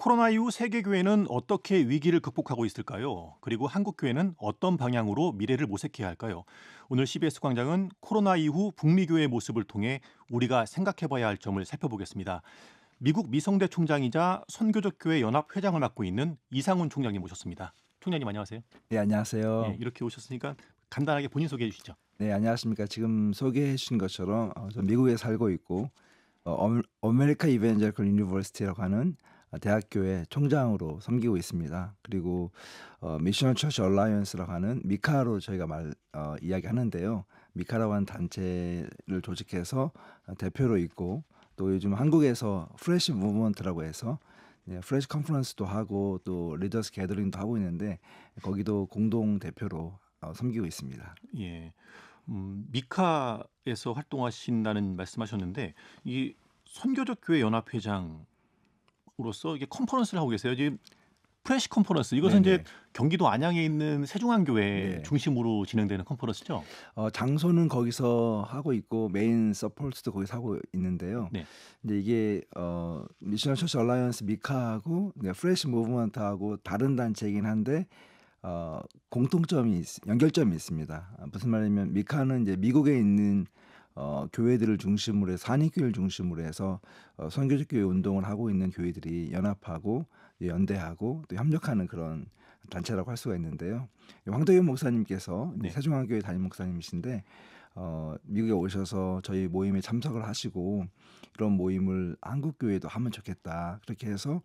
코로나 이후 세계 교회는 어떻게 위기를 극복하고 있을까요? 그리고 한국 교회는 어떤 방향으로 미래를 모색해야 할까요? 오늘 CBS 광장은 코로나 이후 북미 교회의 모습을 통해 우리가 생각해봐야 할 점을 살펴보겠습니다. 미국 미성대 총장이자 선교적 교회 연합 회장을 맡고 있는 이상훈 총장님 모셨습니다. 총장님 안녕하세요. 네, 예, 안녕하세요. 이렇게 오셨으니까 간단하게 본인 소개해 주시죠. 네, 안녕하십니까. 지금 소개해 주신 것처럼 저 미국에 살고 있고 어메리카 이벤젤컬 유니버시티라고 하는 대학교의 총장으로 섬기고 있습니다. 그리고 미셔널 처치 얼라이언스라고 하는 미카로 저희가 이야기하는데요. 미카라고 하는 단체를 조직해서 대표로 있고 또 요즘 한국에서 프레시 무브먼트라고 해서 프레시 컨퍼런스도 하고 또 리더스 게더링도 하고 있는데 거기도 공동 대표로 섬기고 있습니다. 예, 미카에서 활동하신다는 말씀하셨는데 이 선교적 교회 연합 회장으로서 이게 컨퍼런스를 하고 계세요. 지금 프레시 컨퍼런스 이것은 이제 네네. 경기도 안양에 있는 세중앙교회 네. 중심으로 진행되는 컨퍼런스죠. 장소는 거기서 하고 있고 메인 서포트도 거기서 하고 있는데요. 네, 근데 이게 미셔널 처치 얼라이언스 미카하고 프레시 무브먼트하고 다른 단체이긴 한데 연결점이 있습니다. 무슨 말이냐면 미카는 이제 미국에 있는 교회들을 중심으로 해서 한인교회를 중심으로 해서 선교적 교회 운동을 하고 있는 교회들이 연합하고 연대하고 또 협력하는 그런 단체라고 할 수가 있는데요. 황도현 목사님께서 이제 네, 세종안교회 담임 목사님이신데 미국에 오셔서 저희 모임에 참석을 하시고 이런 모임을 한국 교회도 하면 좋겠다. 그렇게 해서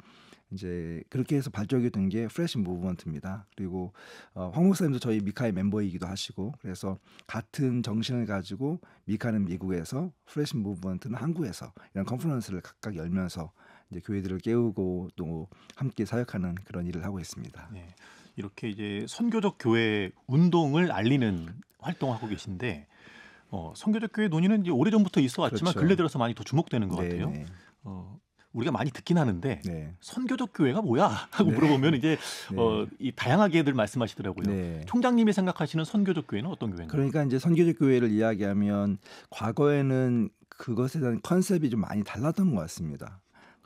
발족이 된 게 프레시 무브먼트입니다. 그리고 황 목사님도 저희 미카의 멤버이기도 하시고 그래서 같은 정신을 가지고 미카는 미국에서 프레시 무브먼트는 한국에서 이런 컨퍼런스를 각각 열면서 이제 교회들을 깨우고 또 함께 사역하는 그런 일을 하고 있습니다. 네. 이렇게 이제 선교적 교회 운동을 알리는 활동을 하고 계신데 선교적 교회 논의는 이제 오래전부터 있어 왔지만 그렇죠. 근래 들어서 많이 더 주목되는 것 같아요. 네네. 우리가 많이 듣긴 하는데 네. 선교적 교회가 뭐야? 하고 네. 물어보면 이제 네. 이 다양하게들 말씀하시더라고요. 네. 총장님이 생각하시는 선교적 교회는 어떤 교회인가요? 그러니까 이제 선교적 교회를 이야기하면 과거에는 그것에 대한 컨셉이 좀 많이 달랐던 것 같습니다.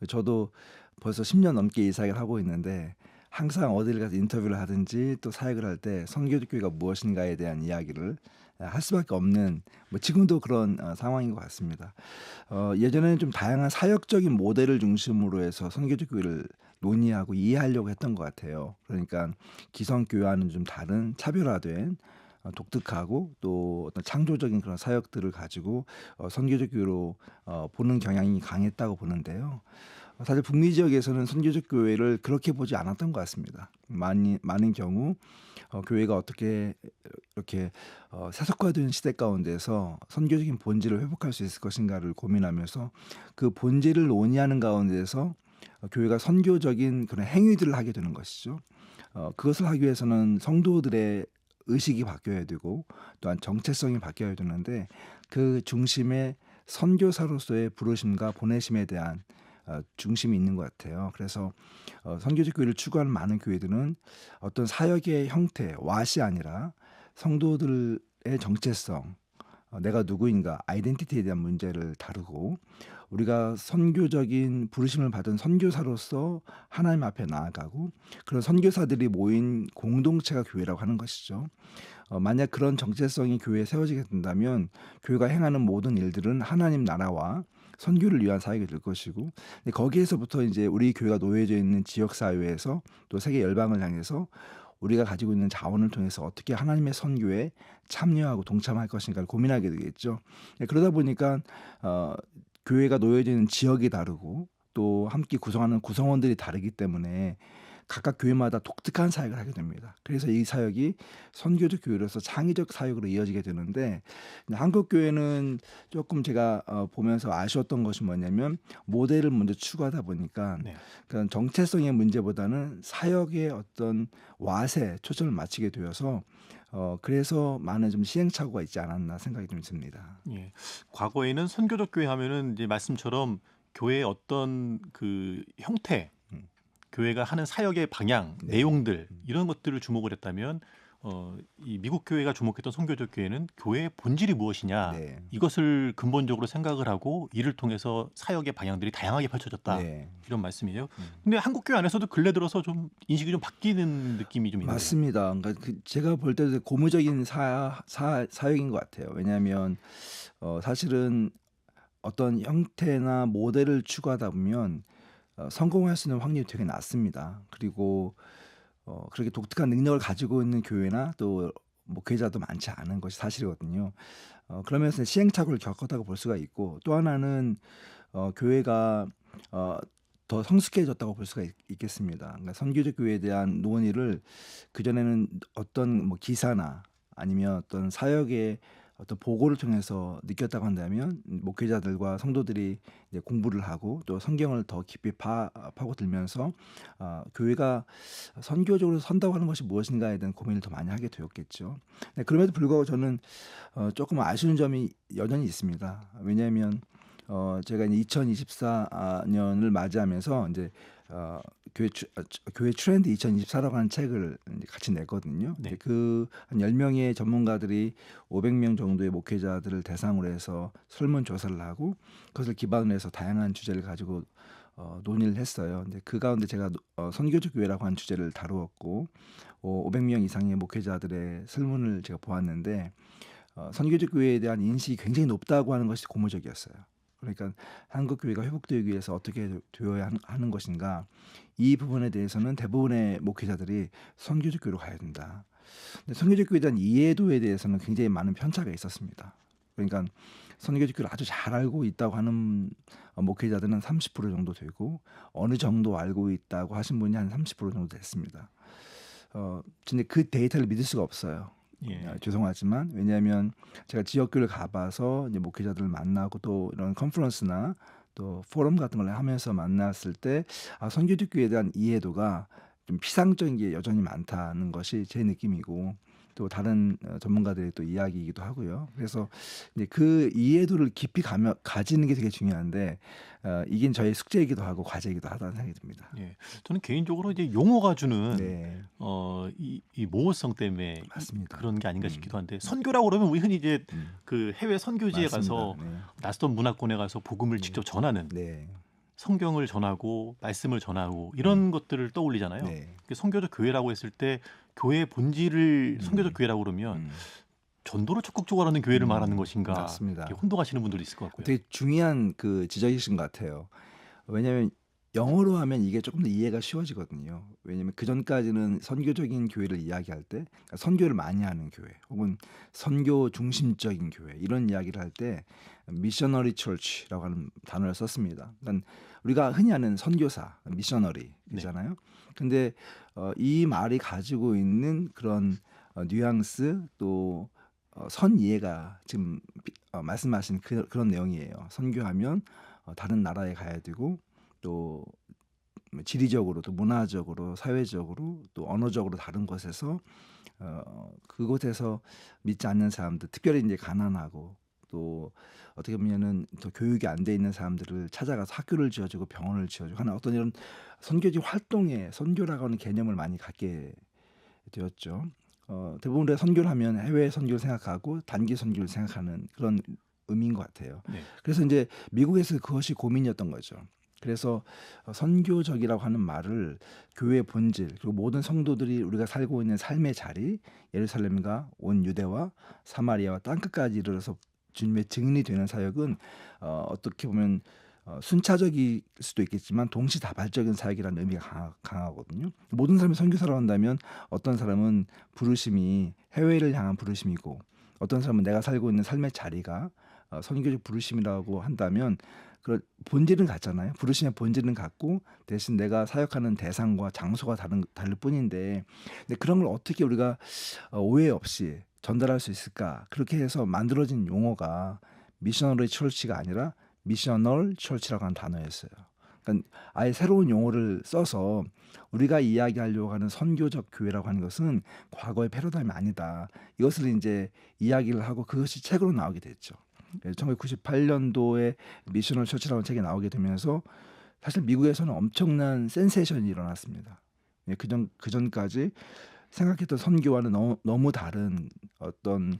저도 벌써 10년 넘게 이 사역을 하고 있는데 항상 어디를 가서 인터뷰를 하든지 또 사역을 할 때 선교적 교회가 무엇인가에 대한 이야기를 할 수밖에 없는 지금도 그런 상황인 것 같습니다. 예전에는 좀 다양한 사역적인 모델을 중심으로 해서 선교적 교회를 논의하고 이해하려고 했던 것 같아요. 그러니까 기성교회와는 좀 다른 차별화된 독특하고 또 어떤 창조적인 그런 사역들을 가지고 선교적 교회로 보는 경향이 강했다고 보는데요. 사실 북미 지역에서는 선교적 교회를 그렇게 보지 않았던 것 같습니다. 많은 경우 교회가 어떻게 이렇게 세속화된 시대 가운데서 선교적인 본질을 회복할 수 있을 것인가를 고민하면서 그 본질을 논의하는 가운데서 교회가 선교적인 그런 행위들을 하게 되는 것이죠. 그것을 하기 위해서는 성도들의 의식이 바뀌어야 되고 또한 정체성이 바뀌어야 되는데 그 중심에 선교사로서의 부르심과 보내심에 대한 중심이 있는 것 같아요. 그래서 선교적 교회를 추구하는 많은 교회들은 어떤 사역의 형태, 왓이 아니라 성도들의 정체성, 내가 누구인가, 아이덴티티에 대한 문제를 다루고 우리가 선교적인 부르심을 받은 선교사로서 하나님 앞에 나아가고 그런 선교사들이 모인 공동체가 교회라고 하는 것이죠. 만약 그런 정체성이 교회에 세워지게 된다면 교회가 행하는 모든 일들은 하나님 나라와 선교를 위한 사역이 될 것이고 근데 거기에서부터 이제 우리 교회가 놓여져 있는 지역 사회에서 또 세계 열방을 향해서 우리가 가지고 있는 자원을 통해서 어떻게 하나님의 선교에 참여하고 동참할 것인가를 고민하게 되겠죠. 그러다 보니까 교회가 놓여져 있는 지역이 다르고 또 함께 구성하는 구성원들이 다르기 때문에 각각 교회마다 독특한 사역을 하게 됩니다. 그래서 이 사역이 선교적 교회로서 창의적 사역으로 이어지게 되는데 한국 교회는 조금 제가 보면서 아쉬웠던 것이 뭐냐면 모델을 먼저 추구하다 보니까 네. 그런 정체성의 문제보다는 사역의 어떤 왓에 초점을 맞추게 되어서 그래서 많은 좀 시행착오가 있지 않았나 생각이 좀 듭니다. 예. 과거에는 선교적 교회 하면은 이제 말씀처럼 교회의 어떤 그 형태, 음, 교회가 하는 사역의 방향, 네. 내용들 이런 것들을 주목을 했다면 이 미국 교회가 주목했던 선교적 교회는 교회의 본질이 무엇이냐 네. 이것을 근본적으로 생각을 하고 이를 통해서 사역의 방향들이 다양하게 펼쳐졌다 네. 이런 말씀이에요. 음. 근데 한국 교회 안에서도 근래 들어서 좀 인식이 좀 바뀌는 느낌이 좀 있네요. 맞습니다. 그러니까 제가 볼 때도 고무적인 사역인 것 같아요. 왜냐하면 사실은 어떤 형태나 모델을 추구하다 보면 성공할 수 있는 확률이 되게 낮습니다. 그리고 그렇게 독특한 능력을 가지고 있는 교회나 또 목회자도 많지 않은 것이 사실이거든요. 그러면서 시행착오를 겪었다고 볼 수가 있고, 또 하나는 교회가 더 성숙해졌다고 볼 수가 있겠습니다. 그러니까 선교적 교회에 대한 논의를 그전에는 어떤 기사나 아니면 어떤 사역의 어떤 보고를 통해서 느꼈다고 한다면, 목회자들과 성도들이 이제 공부를 하고 또 성경을 더 깊이 파고들면서 교회가 선교적으로 선다고 하는 것이 무엇인가에 대한 고민을 더 많이 하게 되었겠죠. 네, 그럼에도 불구하고 저는 조금 아쉬운 점이 여전히 있습니다. 왜냐하면 제가 이제 2024년을 맞이하면서 이제 교회 트렌드 2024라고 하는 책을 이제 같이 냈거든요. 네. 한 10명의 전문가들이 500명 정도의 목회자들을 대상으로 해서 설문조사를 하고 그것을 기반으로 해서 다양한 주제를 가지고 논의를 했어요. 근데 그 가운데 제가 선교적 교회라고 하는 주제를 다루었고 500명 이상의 목회자들의 설문을 제가 보았는데 선교적 교회에 대한 인식이 굉장히 높다고 하는 것이 고무적이었어요. 그러니까 한국 교회가 회복되기 위해서 어떻게 되어야 하는 것인가, 이 부분에 대해서는 대부분의 목회자들이 선교적 교회로 가야 된다. 근데 선교적 교회에 대한 이해도에 대해서는 굉장히 많은 편차가 있었습니다. 그러니까 선교적 교회를 아주 잘 알고 있다고 하는 목회자들은 30% 정도 되고, 어느 정도 알고 있다고 하신 분이 한 30% 정도 됐습니다. 근데 그 데이터를 믿을 수가 없어요. 예. 죄송하지만, 왜냐하면 제가 지역교회를 가봐서 이제 목회자들을 만나고 또 이런 컨퍼런스나 또 포럼 같은 걸 하면서 만났을 때 선교적 교회에 대한 이해도가 좀 피상적인 게 여전히 많다는 것이 제 느낌이고, 또 다른 전문가들의 또 이야기이기도 하고요. 그래서 이제 그 이해도를 깊이 가지는 게 되게 중요한데 이게 저의 숙제이기도 하고 과제이기도 하다는 생각이 듭니다. 예. 저는 개인적으로 이제 용어가 주는 네, 이 모호성 때문에 맞습니다. 그런 게 아닌가 싶기도 한데, 선교라고 그러면 우리 흔히 이제 음, 그 해외 선교지에 맞습니다. 가서 네, 낯선 문화권에 가서 복음을 직접 전하는, 네, 성경을 전하고 말씀을 전하고 이런 것들을 떠올리잖아요. 네. 그 선교적 교회라고 했을 때 교회의 본질을 선교적 교회라고 그러면 음. 전도를 적극적으로 하는 교회를 말하는 것인가, 맞습니다. 이렇게 혼동하시는 분들이 있을 것 같고요. 되게 중요한 그 지적이신 것 같아요. 왜냐하면 영어로 하면 이게 조금 더 이해가 쉬워지거든요. 왜냐하면 그 전까지는 선교적인 교회를 이야기할 때, 그러니까 선교를 많이 하는 교회 혹은 선교 중심적인 교회, 이런 이야기를 할 때 미셔너리 처치라고 하는 단어를 썼습니다. 그러니까 우리가 흔히 아는 선교사, 미셔너리 이잖아요. 근데 이 말이 가지고 있는 그런 뉘앙스, 또 선 이해가 지금 말씀하신 그런 내용이에요. 선교하면 다른 나라에 가야 되고, 또 지리적으로, 또 문화적으로, 사회적으로, 또 언어적으로 다른 곳에서 그곳에서 믿지 않는 사람들, 특별히 이제 가난하고 또 어떻게 보면은 더 교육이 안 돼 있는 사람들을 찾아가서 학교를 지어주고 병원을 지어주고 하는 어떤 이런 선교지 활동에 선교라고 하는 개념을 많이 갖게 되었죠. 대부분 우리가 선교를 하면 해외 선교를 생각하고 단기 선교를 생각하는 그런 의미인 것 같아요. 네. 그래서 이제 미국에서 그것이 고민이었던 거죠. 그래서 선교적이라고 하는 말을 교회의 본질, 그리고 모든 성도들이 우리가 살고 있는 삶의 자리, 예루살렘과 온 유대와 사마리아와 땅끝까지 이르러서 주님의 증인이 되는 사역은 어떻게 보면 순차적일 수도 있겠지만 동시다발적인 사역이라는 의미가 강하거든요. 모든 사람이 선교사로 한다면 어떤 사람은 부르심이 해외를 향한 부르심이고, 어떤 사람은 내가 살고 있는 삶의 자리가 선교적 부르심이라고 한다면 그 본질은 같잖아요. 부르심의 본질은 같고, 대신 내가 사역하는 대상과 장소가 다를 뿐인데, 근데 그런 걸 어떻게 우리가 오해 없이 전달할 수 있을까? 그렇게 해서 만들어진 용어가 미셔너리 철치가 아니라 미셔널 철치라고 하는 단어였어요. 그러니까 아예 새로운 용어를 써서 우리가 이야기하려고 하는 선교적 교회라고 하는 것은 과거의 패러다임이 아니다, 이것을 이제 이야기를 하고 그것이 책으로 나오게 됐죠. 1998년도에 미셔널 처치라는 책이 나오게 되면서 사실 미국에서는 엄청난 센세이션이 일어났습니다. 그전까지 생각했던 선교와는 너무 다른 어떤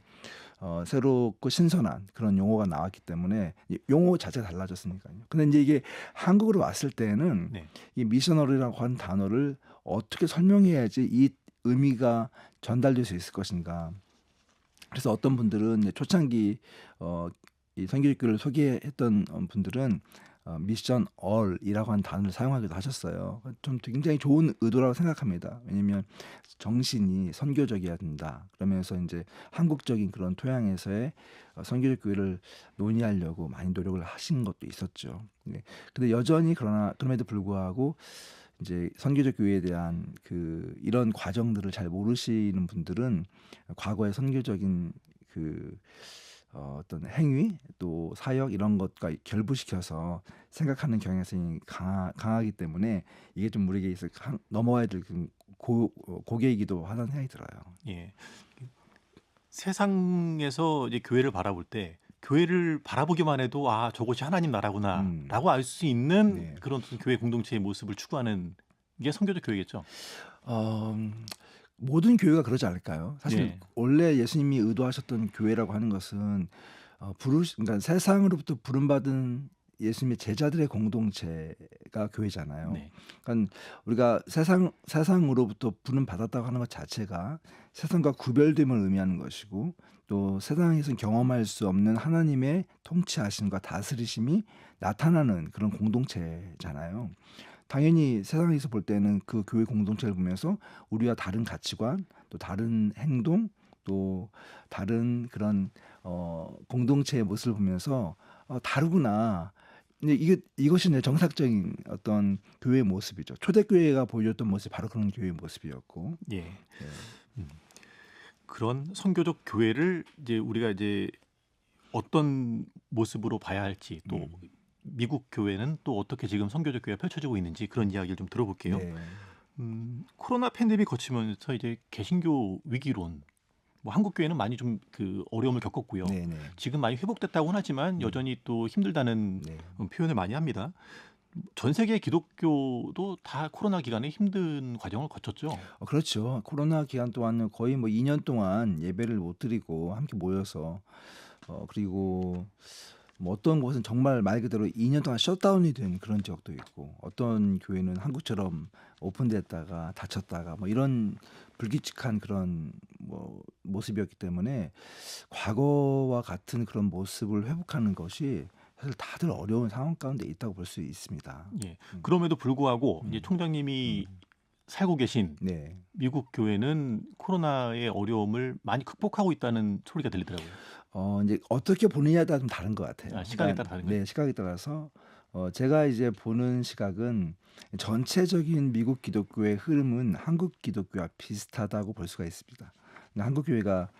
새롭고 신선한 그런 용어가 나왔기 때문에 용어 자체가 달라졌으니까요. 근데 이제 이게 한국으로 왔을 때는 네. 이 미셔너리라고 하는 단어를 어떻게 설명해야지 이 의미가 전달될 수 있을 것인가. 그래서 어떤 분들은 이제 초창기 이 선교육교를 소개했던 분들은 미션 얼이라고 하는 단어를 사용하기도 하셨어요. 좀 굉장히 좋은 의도라고 생각합니다. 왜냐하면 정신이 선교적이어야 된다. 그러면서 이제 한국적인 그런 토양에서의 선교적 교회를 논의하려고 많이 노력을 하신 것도 있었죠. 네. 근데 여전히 그럼에도 불구하고 이제 선교적 교회에 대한 이런 과정들을 잘 모르시는 분들은 과거의 선교적인 어떤 행위 또 사역 이런 것과 결부시켜서 생각하는 경향성이 강하기 때문에 이게 좀 우리에게 있어 넘어와야 될 고개이기도 하다는 생각이 들어요. 예. 세상에서 이제 교회를 바라볼 때 교회를 바라보기만 해도 '아 저곳이 하나님 나라구나.'라고 알 수 있는 네. 그런 어떤 교회 공동체의 모습을 추구하는 게 선교적 교회겠죠. 어, 모든 교회가 그러지 않을까요? 사실 예. 원래 예수님이 의도하셨던 교회라고 하는 것은 그러니까 세상으로부터 부름받은 예수님의 제자들의 공동체가 교회잖아요. 네. 그러니까 우리가 세상으로부터 부름받았다고 하는 것 자체가 세상과 구별됨을 의미하는 것이고 또 세상에서 경험할 수 없는 하나님의 통치하심과 다스리심이 나타나는 그런 공동체잖아요. 당연히 세상에서 볼 때는 그 교회 공동체를 보면서 우리와 다른 가치관, 또 다른 행동, 또 다른 그런 공동체의 모습을 보면서 다르구나. 근데 이것이 이제 정상적인 어떤 교회의 모습이죠. 초대교회가 보여줬던 모습이 바로 그런 교회의 모습이었고. 예. 네. 그런 선교적 교회를 이제 우리가 이제 어떤 모습으로 봐야 할지 또 미국 교회는 또 어떻게 지금 선교적 교회가 펼쳐지고 있는지 그런 이야기를 좀 들어볼게요. 네. 코로나 팬데믹 거치면서 이제 개신교 위기론 뭐 한국 교회는 많이 좀 어려움을 겪었고요. 네, 네. 지금 많이 회복됐다고는 하지만 여전히 또 힘들다는 네. 표현을 많이 합니다. 전 세계 기독교도 다 코로나 기간에 힘든 과정을 거쳤죠. 그렇죠. 코로나 기간 동안은 거의 뭐 2년 동안 예배를 못 드리고 함께 모여서 그리고 뭐 어떤 곳은 정말 말 그대로 2년 동안 셧다운이 된 그런 지역도 있고 어떤 교회는 한국처럼 오픈됐다가 닫혔다가 뭐 이런 불규칙한 그런 뭐 모습이었기 때문에 과거와 같은 그런 모습을 회복하는 것이 사실 다들 어려운 상황 가운데 있다고 볼 수 있습니다. 예. 그럼에도 불구하고 이제 총장님이 살고 계신 네. 미국 교회는 코로나의 어려움을 많이 극복하고 있다는 소리가 들리더라고요. 이제 어떻게 보느냐에 따라 좀 다른 것 같아요. 시각에 그러니까 따라 다른 거예요? 네, 시각에 따라서 제가 이제 보는 시각은 전체적인 미국 기독교의 흐름은 한국 기독교와 비슷하다고 볼 수가 있습니다. 근데 한국 교회가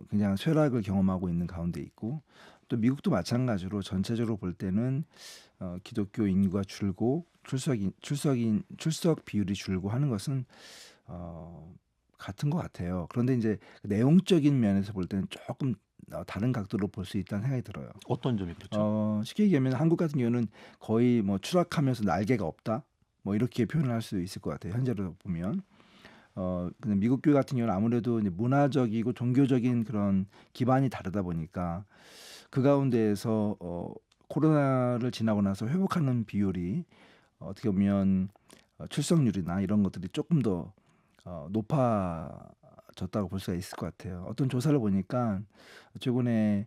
그냥 쇠락을 경험하고 있는 가운데 있고 또 미국도 마찬가지로 전체적으로 볼 때는 기독교 인구가 줄고 출석 비율이 줄고 하는 것은 같은 것 같아요. 그런데 이제 내용적인 면에서 볼 때는 조금 다른 각도로 볼 수 있다는 생각이 들어요. 어떤 점이 그렇죠? 쉽게 얘기하면 한국 같은 경우는 거의 뭐 추락하면서 날개가 없다, 뭐 이렇게 표현을 할 수 있을 것 같아요. 현재로 보면. 근데 미국 교회 같은 경우는 아무래도 이제 문화적이고 종교적인 그런 기반이 다르다 보니까 그 가운데에서 코로나를 지나고 나서 회복하는 비율이 어떻게 보면 출석률이나 이런 것들이 조금 더 높아졌다고 볼 수가 있을 것 같아요. 어떤 조사를 보니까 최근에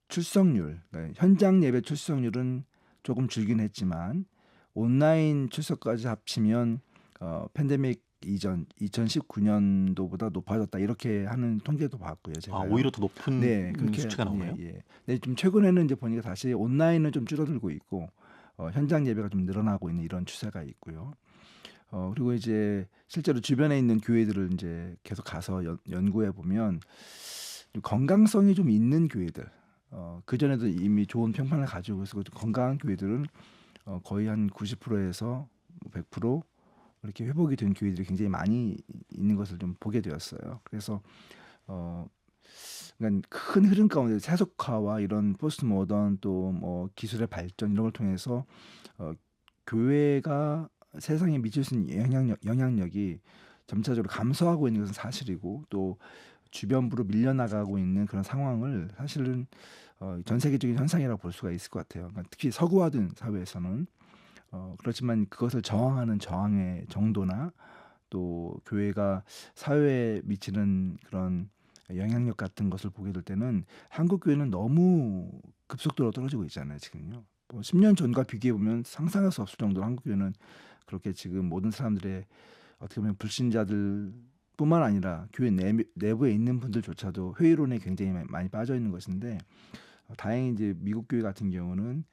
출석률, 그러니까 현장 예배 출석률은 조금 줄긴 했지만 온라인 출석까지 합치면 팬데믹 이전 2019년도보다 높아졌다 이렇게 하는 통계도 봤고요. 제가 오히려 더 높은 네, 그렇게 수치가 나오나요? 예. 네, 좀 최근에는 이제 보니까 다시 온라인은 좀 줄어들고 있고 현장 예배가 좀 늘어나고 있는 이런 추세가 있고요. 그리고 이제 실제로 주변에 있는 교회들을 이제 계속 가서 연구해 보면 건강성이 좀 있는 교회들, 그 전에도 이미 좋은 평판을 가지고 있고 건강한 교회들은 거의 한 90%에서 100% 이렇게 회복이 된 교회들이 굉장히 많이 있는 것을 좀 보게 되었어요. 그래서 그러니까 큰 흐름 가운데 세속화와 이런 포스트 모던 또 뭐 기술의 발전 이런 걸 통해서 교회가 세상에 미칠 수 있는 영향력이 점차적으로 감소하고 있는 것은 사실이고 또 주변부로 밀려나가고 있는 그런 상황을 사실은 전 세계적인 현상이라고 볼 수가 있을 것 같아요. 그러니까 특히 서구화된 사회에서는 그렇지만 그것을 저항하는 저항의 정도나 또 교회가 사회에 미치는 그런 영향력 같은 것을 보게 될 때는 한국 교회는 너무 급속도로 떨어지고 있잖아요, 지금요. 뭐 10년 전과 비교해 보면 상상할 수 없을 정도로 한국 교회는 그렇게 지금 모든 사람들의 어떻게 보면 불신자들뿐만 아니라 교회 내부에 있는 분들조차도 회의론에 굉장히 많이 빠져 있는 것인데 다행히 이제 미국 교회 같은 경우는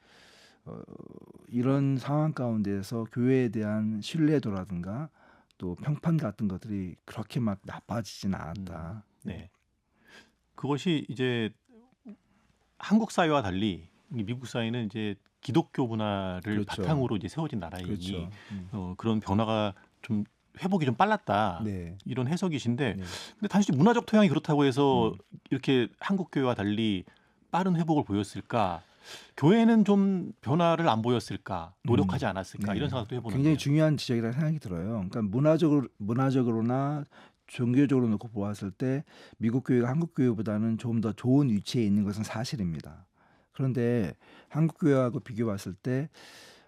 이런 상황 가운데서 교회에 대한 신뢰도라든가 또 평판 같은 것들이 그렇게 막 나빠지진 않았다. 네. 그것이 이제 한국 사회와 달리 이 미국 사회는 이제 기독교 문화를 그렇죠. 바탕으로 이제 세워진 나라이니 그렇죠. 그런 변화가 좀 회복이 좀 빨랐다. 네. 이런 해석이신데 네. 근데 단지 문화적 토양이 그렇다고 해서 이렇게 한국 교회와 달리 빠른 회복을 보였을까? 교회는 좀 변화를 안 보였을까? 노력하지 않았을까? 네. 이런 생각도 해보는데요. 굉장히 중요한 지적이라는 생각이 들어요. 그러니까 문화적으로나 종교적으로 놓고 보았을 때 미국 교회가 한국 교회보다는 조금 더 좋은 위치에 있는 것은 사실입니다. 그런데 한국 교회하고 비교해 봤을 때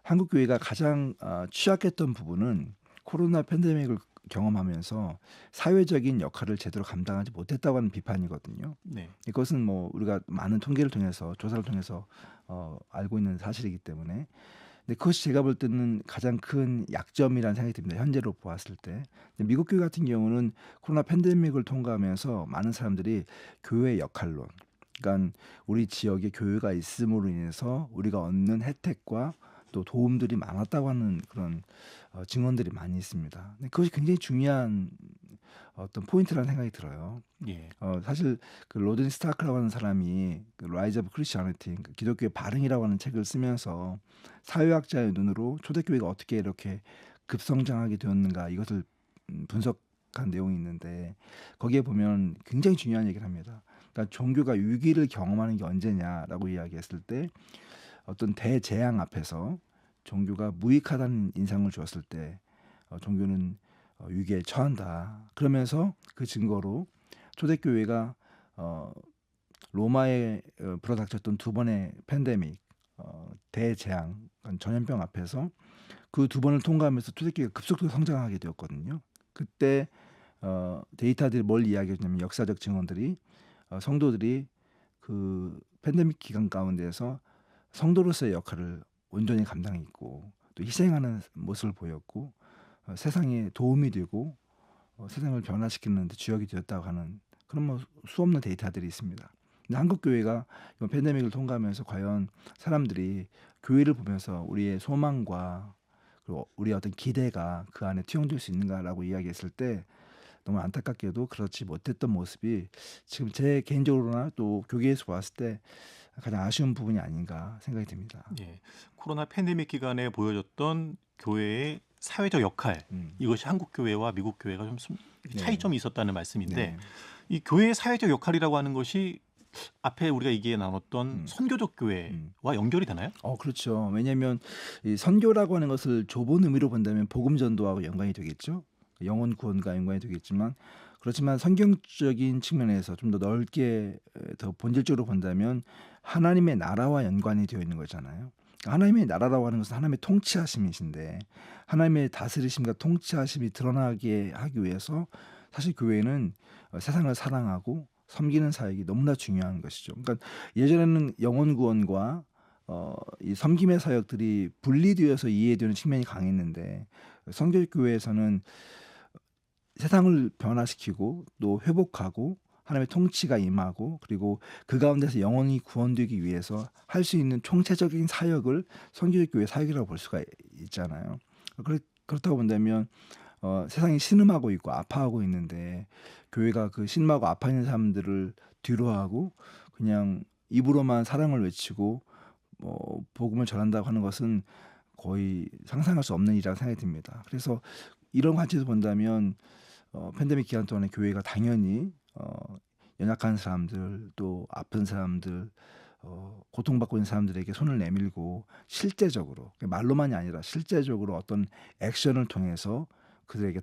한국 교회가 가장 취약했던 부분은 코로나 팬데믹을 경험하면서 사회적인 역할을 제대로 감당하지 못했다고 하는 비판이거든요. 네. 이것은 뭐 우리가 많은 통계를 통해서 조사를 통해서 알고 있는 사실이기 때문에 근데 그것이 제가 볼 때는 가장 큰 약점이라는 생각이 듭니다. 현재로 보았을 때. 근데 미국 교회 같은 경우는 코로나 팬데믹을 통과하면서 많은 사람들이 교회의 역할론, 그러니까 우리 지역에 교회가 있음으로 인해서 우리가 얻는 혜택과 또 도움들이 많았다고 하는 그런 증언들이 많이 있습니다. 근데 그것이 굉장히 중요한 어떤 포인트라는 생각이 들어요. 예. 사실 그 로든 스타크라고 하는 사람이 그 라이즈 오브 크리스천리티 기독교의 발흥이라고 하는 책을 쓰면서 사회학자의 눈으로 초대교회가 어떻게 이렇게 급성장하게 되었는가 이것을 분석한 내용이 있는데 거기에 보면 굉장히 중요한 얘기를 합니다. 그러니까 종교가 위기를 경험하는 게 언제냐라고 이야기했을 때 어떤 대재앙 앞에서 종교가 무익하다는 인상을 주었을 때 종교는 위기에 처한다. 그러면서 그 증거로 초대교회가 로마에 불어닥쳤던 두 번의 팬데믹, 대재앙, 전염병 앞에서 그 두 번을 통과하면서 초대교회가 급속도로 성장하게 되었거든요. 그때 데이터들이 뭘 이야기했냐면 역사적 증언들이 성도들이 그 팬데믹 기간 가운데서 성도로서의 역할을 온전히 감당했고 또 희생하는 모습을 보였고 세상에 도움이 되고 세상을 변화시키는 데 주역이 되었다고 하는 그런 뭐 수없는 데이터들이 있습니다. 근데 한국 교회가 이번 팬데믹을 통과하면서 과연 사람들이 교회를 보면서 우리의 소망과 그리고 우리의 어떤 기대가 그 안에 투영될 수 있는가라고 이야기했을 때 너무 안타깝게도 그렇지 못했던 모습이 지금 제 개인적으로나 또 교계에서 봤을 때 가장 아쉬운 부분이 아닌가 생각이 듭니다. 예. 코로나 팬데믹 기간에 보여줬던 교회의 사회적 역할 이것이 한국 교회와 미국 교회가 좀 차이점이 있었다는 말씀인데 네. 이 교회의 사회적 역할이라고 하는 것이 앞에 우리가 얘기해 나눴던 선교적 교회와 연결이 되나요? 그렇죠. 왜냐하면 이 선교라고 하는 것을 좁은 의미로 본다면 복음 전도하고 연관이 되겠죠. 영혼 구원과 연관이 되겠지만 그렇지만 성경적인 측면에서 좀 더 넓게 더 본질적으로 본다면 하나님의 나라와 연관이 되어 있는 거잖아요. 하나님의 나라라고 하는 것은 하나님의 통치하심이신데 하나님의 다스리심과 통치하심이 드러나게 하기 위해서 사실 교회는 세상을 사랑하고 섬기는 사역이 너무나 중요한 것이죠. 그러니까 예전에는 영혼 구원과 이 섬김의 사역들이 분리되어서 이해되는 측면이 강했는데 성결교회에서는 세상을 변화시키고 또 회복하고 하나님의 통치가 임하고 그리고 그 가운데서 영혼이 구원되기 위해서 할 수 있는 총체적인 사역을 성결교회 사역이라고 볼 수가 있잖아요. 그렇다고 본다면 세상이 신음하고 있고 아파하고 있는데 교회가 그 신음하고 아파 있는 사람들을 뒤로하고 그냥 입으로만 사랑을 외치고 복음을 전한다고 하는 것은 거의 상상할 수 없는 일이라고 생각이 듭니다. 그래서 이런 관점에서 본다면 팬데믹 기간 동안에 교회가 당연히 연약한 사람들 또 아픈 사람들 고통받고 있는 사람들에게 손을 내밀고 실제적으로 말로만이 아니라 실제적으로 어떤 액션을 통해서 그들에게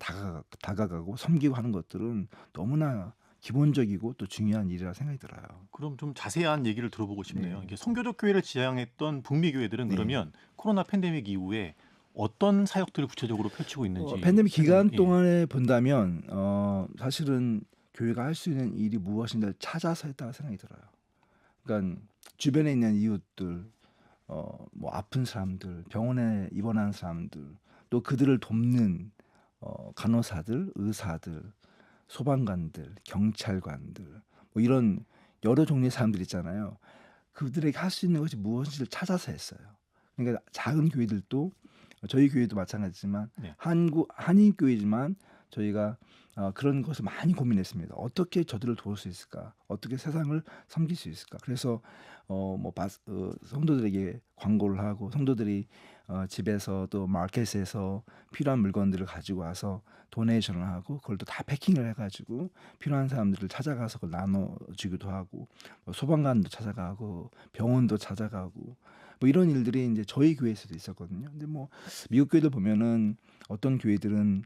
다가가고 섬기고 하는 것들은 너무나 기본적이고 또 중요한 일이라 생각이 들어요. 그럼 좀 자세한 얘기를 들어보고 싶네요. 네. 이게 선교적 교회를 지향했던 북미 교회들은 네. 그러면 코로나 팬데믹 이후에 어떤 사역들을 구체적으로 펼치고 있는지 팬데믹 기간 예. 동안에 본다면 사실은 교회가 할 수 있는 일이 무엇인가를 찾아서 했다고 생각이 들어요. 그러니까 주변에 있는 이웃들, 뭐 아픈 사람들, 병원에 입원한 사람들, 또 그들을 돕는 간호사들, 의사들, 소방관들, 경찰관들, 뭐 이런 여러 종류의 사람들 있잖아요. 그들에게 할 수 있는 것이 무엇인지를 찾아서 했어요. 그러니까 작은 교회들도 저희 교회도 마찬가지지만 네. 한인 교회지만 저희가 그런 것을 많이 고민했습니다. 어떻게 저들을 도울 수 있을까? 어떻게 세상을 섬길 수 있을까? 그래서 성도들에게 광고를 하고 성도들이 집에서 또 마켓에서 필요한 물건들을 가지고 와서 도네이션을 하고 그걸 또 다 패킹을 해가지고 필요한 사람들을 찾아가서 그걸 나눠주기도 하고 소방관도 찾아가고 병원도 찾아가고 뭐 이런 일들이 이제 저희 교회에서도 있었거든요. 근데 뭐 미국 교회들 보면은 어떤 교회들은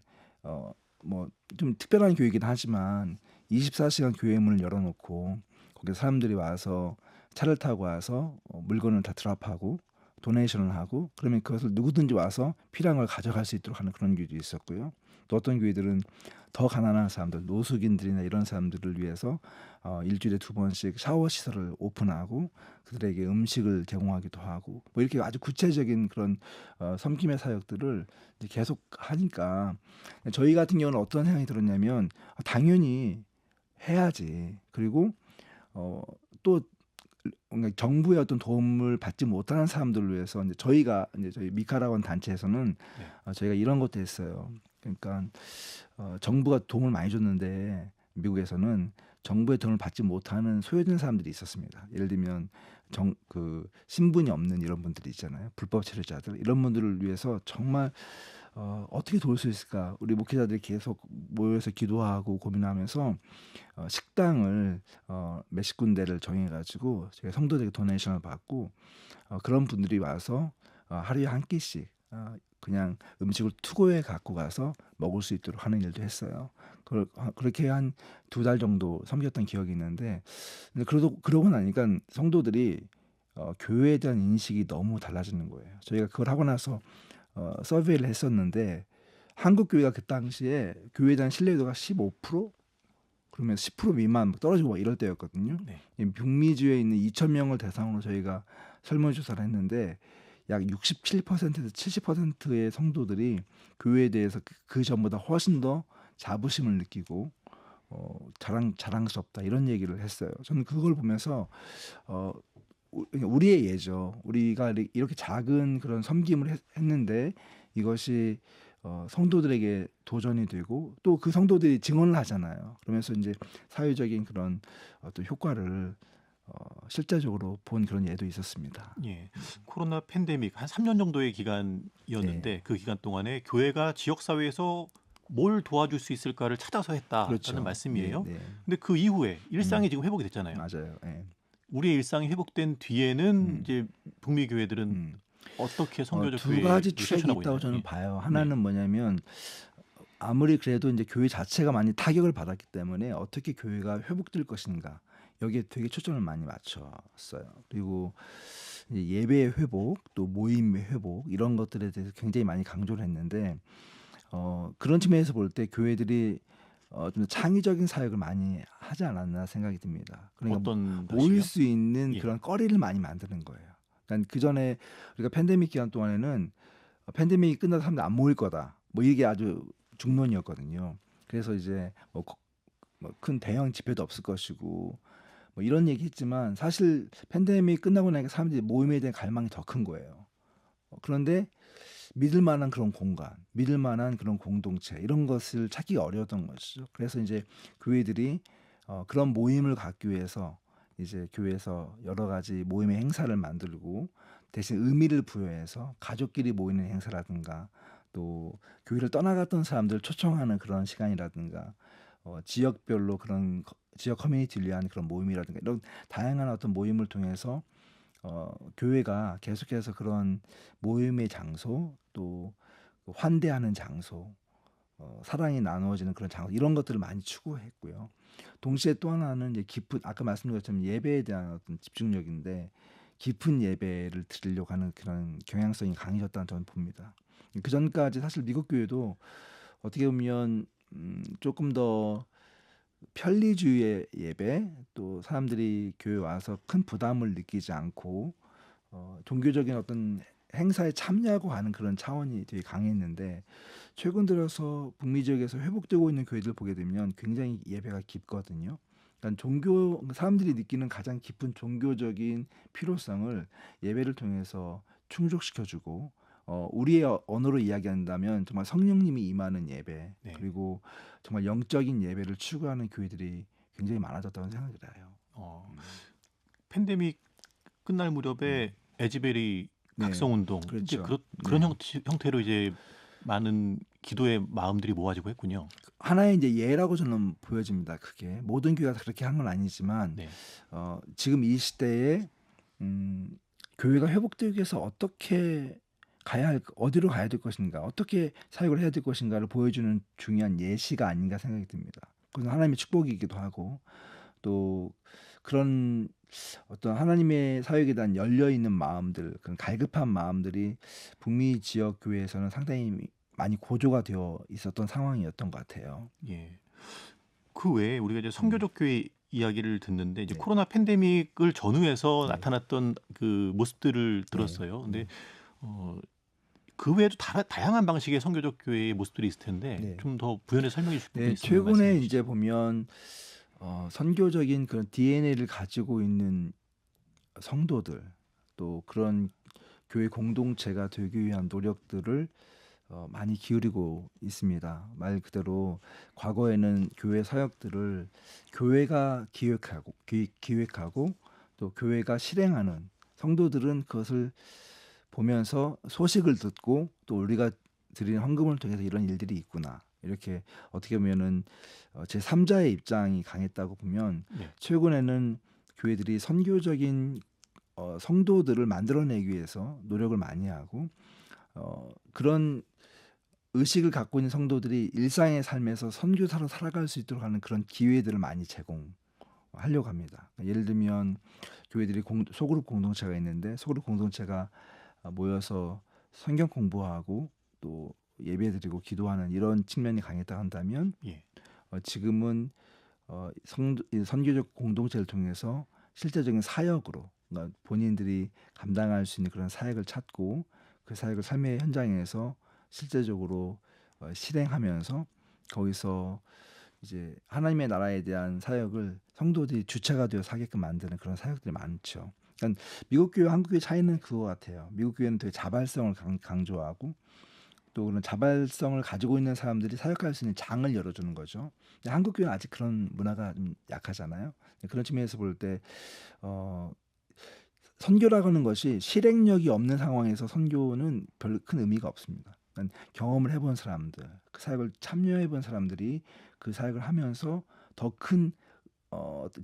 뭐 좀 특별한 교회이긴 하지만 24시간 교회 문을 열어놓고 거기 사람들이 와서 차를 타고 와서 물건을 다 드랍하고 도네이션을 하고 그러면 그것을 누구든지 와서 필요한 걸 가져갈 수 있도록 하는 그런 교회도 있었고요. 또 어떤 교회들은 더 가난한 사람들, 노숙인들이나 이런 사람들을 위해서 일주일에 2번씩 샤워 시설을 오픈하고 그들에게 음식을 제공하기도 하고 뭐 이렇게 아주 구체적인 그런 섬김의 사역들을 이제 계속 하니까 저희 같은 경우는 어떤 생각이 들었냐면 당연히 해야지. 그리고 또 뭔가 정부의 어떤 도움을 받지 못하는 사람들을 위해서 이제 저희 미카라원 단체에서는 네. 저희가 이런 것도 했어요. 그러니까 정부가 도움을 많이 줬는데 미국에서는 정부의 도움을 받지 못하는 소외된 사람들이 있었습니다. 예를 들면 신분이 없는 이런 분들이 있잖아요. 불법 체류자들 이런 분들을 위해서 정말 어떻게 도울 수 있을까? 우리 목회자들이 계속 모여서 기도하고 고민하면서 식당을 몇십 군데를 정해가지고 저희 성도들에게 도네이션을 받고 그런 분들이 와서 하루에 한 끼씩 그냥 음식을 투고해 갖고 가서 먹을 수 있도록 하는 일도 했어요. 그렇게 한 2달 정도 섬겼던 기억이 있는데 근데 그러고 나니까 성도들이 교회에 대한 인식이 너무 달라지는 거예요. 저희가 그걸 하고 나서 서베이를 했었는데 한국 교회가 그 당시에 교회에 대한 신뢰도가 15%? 그러면 10% 미만 떨어지고 막 이럴 때였거든요. 네. 이 북미주에 있는 2,000명을 대상으로 저희가 설문조사를 했는데 약 67%에서 70%의 성도들이 교회에 대해서 그 전보다 훨씬 더 자부심을 느끼고 자랑스럽다 이런 얘기를 했어요. 저는 그걸 보면서 우리의 예죠. 우리가 이렇게 작은 그런 섬김을 했는데 이것이 성도들에게 도전이 되고 또 그 성도들이 증언을 하잖아요. 그러면서 이제 사회적인 그런 어떤 효과를 실제적으로 본 그런 예도 있었습니다. 예. 코로나 팬데믹 한 3년 정도의 기간이었는데 네. 그 기간 동안에 교회가 지역 사회에서 뭘 도와줄 수 있을까를 찾아서 했다라는 그렇죠. 말씀이에요. 네, 네. 근데 그 이후에 일상이 음, 지금 회복이 됐잖아요. 맞아요. 네. 우리의 일상이 회복된 뒤에는 음, 이제 북미 교회들은 음. 어떻게 선교적 두 가지 교회를 트랙이 실천하고 있다고 있나요? 저는 예. 봐요. 네. 하나는 뭐냐면 아무리 그래도 이제 교회 자체가 많이 타격을 받았기 때문에 어떻게 교회가 회복될 것인가 여기에 되게 초점을 많이 맞췄어요. 그리고 이제 예배의 회복, 또 모임의 회복 이런 것들에 대해서 굉장히 많이 강조를 했는데 그런 측면에서 볼 때 교회들이 좀 창의적인 사역을 많이 하지 않았나 생각이 듭니다. 그러니까 어떤 모일 방식이요? 수 있는 예. 그런 거리를 많이 만드는 거예요. 그러니까 그 전에 우리가 팬데믹 기간 동안에는 팬데믹이 끝나서 사람들 안 모일 거다. 뭐 이게 아주 중론이었거든요. 그래서 이제 뭐 큰 대형 집회도 없을 것이고 뭐 이런 얘기했지만 사실 팬데믹 끝나고 나니까 사람들이 모임에 대한 갈망이 더 큰 거예요. 그런데 믿을 만한 그런 공간, 믿을 만한 그런 공동체 이런 것을 찾기 어려웠던 것이죠. 그래서 이제 교회들이 그런 모임을 갖기 위해서 이제 교회에서 여러 가지 모임의 행사를 만들고 대신 의미를 부여해서 가족끼리 모이는 행사라든가 또 교회를 떠나갔던 사람들 초청하는 그런 시간이라든가 지역별로 그런 지역 커뮤니티를 위한 그런 모임이라든가 이런 다양한 어떤 모임을 통해서 교회가 계속해서 그런 모임의 장소 또 환대하는 장소 사랑이 나누어지는 그런 장소 이런 것들을 많이 추구했고요. 동시에 또 하나는 이제 깊은 아까 말씀드린 것처럼 예배에 대한 어떤 집중력인데 깊은 예배를 드리려고 하는 그런 경향성이 강해졌다는 저는 봅니다. 그전까지 사실 미국 교회도 어떻게 보면 조금 더 편리주의의 예배 또 사람들이 교회 와서 큰 부담을 느끼지 않고 종교적인 어떤 행사에 참여하고 하는 그런 차원이 되게 강했는데 최근 들어서 북미 지역에서 회복되고 있는 교회들 보게 되면 굉장히 예배가 깊거든요. 그러니까 사람들이 느끼는 가장 깊은 종교적인 필요성을 예배를 통해서 충족시켜주고 우리의 언어로 이야기한다면 정말 성령님이 임하는 예배 네. 그리고 정말 영적인 예배를 추구하는 교회들이 굉장히 많아졌다는 생각이 들어요. 어, 팬데믹 끝날 무렵에 에즈베리 네, 각성운동 이제 그렇죠. 그런 네. 형태로 이제 많은 기도의 마음들이 모아지고 했군요. 하나의 이제 예라고 저는 보여집니다. 그게 모든 교회가 다 그렇게 한 건 아니지만 네. 지금 이 시대에 교회가 회복되기 위해서 어떻게 어디로 가야 될 것인가, 어떻게 사역을 해야 될 것인가를 보여주는 중요한 예시가 아닌가 생각이 듭니다. 그건 하나님의 축복이기도 하고 또 그런 어떤 하나님의 사역에 대한 열려 있는 마음들, 그런 갈급한 마음들이 북미 지역 교회에서는 상당히 많이 고조가 되어 있었던 상황이었던 것 같아요. 예. 그 외에 우리가 이제 선교적 교회 이야기를 듣는데 이제 네. 코로나 팬데믹을 전후해서 네. 나타났던 그 모습들을 네. 들었어요. 근데 그 외에도 다양한 방식의 선교적 교회의 모습들이 있을 텐데 네. 좀 더 부연해서 설명해 주실 부분이 네, 있으면 말씀해 최근에 주시죠. 이제 보면 선교적인 그런 DNA를 가지고 있는 성도들 또 그런 교회 공동체가 되기 위한 노력들을 많이 기울이고 있습니다. 말 그대로 과거에는 교회 사역들을 교회가 기획하고 또 교회가 실행하는 성도들은 그것을 보면서 소식을 듣고 또 우리가 드리는 헌금을 통해서 이런 일들이 있구나. 이렇게 어떻게 보면은 제3자의 입장이 강했다고 보면 네. 최근에는 교회들이 선교적인 성도들을 만들어내기 위해서 노력을 많이 하고 그런 의식을 갖고 있는 성도들이 일상의 삶에서 선교사로 살아갈 수 있도록 하는 그런 기회들을 많이 제공하려고 합니다. 예를 들면 교회들이 소그룹 공동체가 있는데 소그룹 공동체가 모여서 성경 공부하고 또 예배드리고 기도하는 이런 측면이 강했다 한다면 예. 지금은 이 선교적 공동체를 통해서 실제적인 사역으로 그러니까 본인들이 감당할 수 있는 그런 사역을 찾고 그 사역을 삶의 현장에서 실제적으로 실행하면서 거기서 이제 하나님의 나라에 대한 사역을 성도들이 주체가 되어 사게끔 만드는 그런 사역들이 많죠. 그러니까 미국 교회와 한국 교회 차이는 그거 같아요. 미국 교회는 되게 자발성을 강조하고 또 그런 자발성을 가지고 있는 사람들이 사역할 수 있는 장을 열어주는 거죠. 근데 한국 교회는 아직 그런 문화가 좀 약하잖아요. 그런 측면에서 볼 때 선교라고 하는 것이 실행력이 없는 상황에서 선교는 별 큰 의미가 없습니다. 그러니까 경험을 해본 사람들, 그 사역을 참여해본 사람들이 그 사역을 하면서 더 큰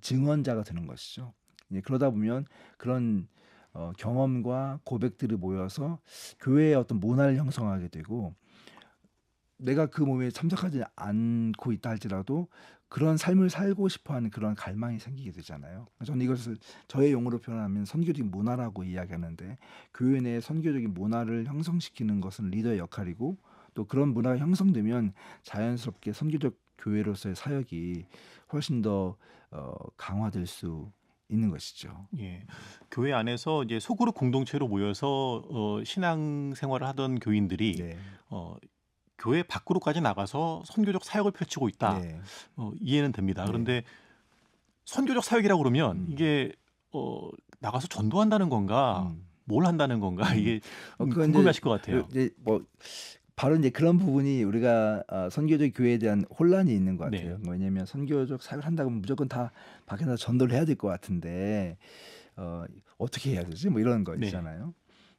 증언자가 되는 것이죠. 그러다 보면 그런 경험과 고백들이 모여서 교회의 어떤 문화를 형성하게 되고 내가 그 몸에 참석하지 않고 있다 할지라도 그런 삶을 살고 싶어하는 그런 갈망이 생기게 되잖아요. 저는 이것을 저의 용어로 표현하면 선교적인 문화라고 이야기하는데 교회 내 선교적인 문화를 형성시키는 것은 리더의 역할이고 또 그런 문화가 형성되면 자연스럽게 선교적 교회로서의 사역이 훨씬 더 강화될 수 있는 것이죠. 예. 교회 안에서 이제 소그룹 공동체로 모여서 신앙 생활을 하던 교인들이 네, 교회 밖으로까지 나가서 선교적 사역을 펼치고 있다. 네, 이해는 됩니다. 네. 그런데 선교적 사역이라고 그러면 이게 나가서 전도한다는 건가, 음. 뭘 한다는 건가 이게 그건 궁금해하실 것 같아요. 이제 뭐 바로 이제 그런 부분이 우리가 선교적 교회에 대한 혼란이 있는 것 네. 같아요. 왜냐하면 선교적 사역을 한다고 하면 무조건 다 밖에서 전도를 해야 될 것 같은데 어떻게 해야 되지? 뭐 이런 거 네. 있잖아요.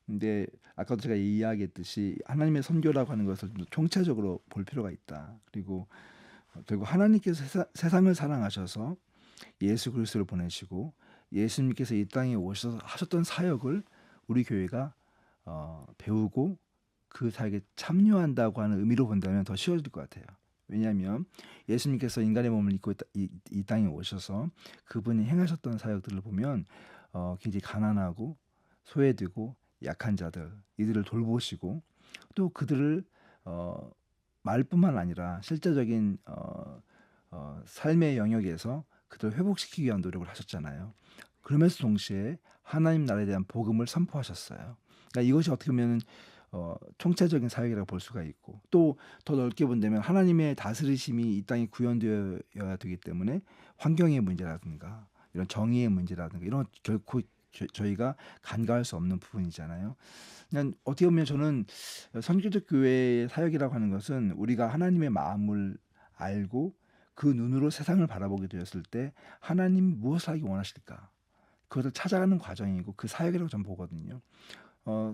근데 아까도 제가 이야기했듯이 하나님의 선교라고 하는 것을 좀 총체적으로 볼 필요가 있다. 그리고 결국 하나님께서 세상을 사랑하셔서 예수 그리스도를 보내시고 예수님께서 이 땅에 오셔서 하셨던 사역을 우리 교회가 배우고 그 사역에 참여한다고 하는 의미로 본다면 더 쉬워질 것 같아요. 왜냐하면 예수님께서 인간의 몸을 입고 이 땅에 오셔서 그분이 행하셨던 사역들을 보면 굉장히 가난하고 소외되고 약한 자들 이들을 돌보시고 또 그들을 말뿐만 아니라 실제적인 삶의 영역에서 그들을 회복시키기 위한 노력을 하셨잖아요. 그러면서 동시에 하나님 나라에 대한 복음을 선포하셨어요. 그러니까 이것이 어떻게 보면 총체적인 사역이라고 볼 수가 있고 또 더 넓게 본다면 하나님의 다스리심이 이 땅에 구현되어야 되기 때문에 환경의 문제라든가 이런 정의의 문제라든가 이런 결코 저희가 간과할 수 없는 부분이잖아요. 그냥 어떻게 보면 저는 선교적 교회의 사역이라고 하는 것은 우리가 하나님의 마음을 알고 그 눈으로 세상을 바라보게 되었을 때 하나님 무엇을 하기 원하실까? 그것을 찾아가는 과정이고 그 사역이라고 저는 보거든요.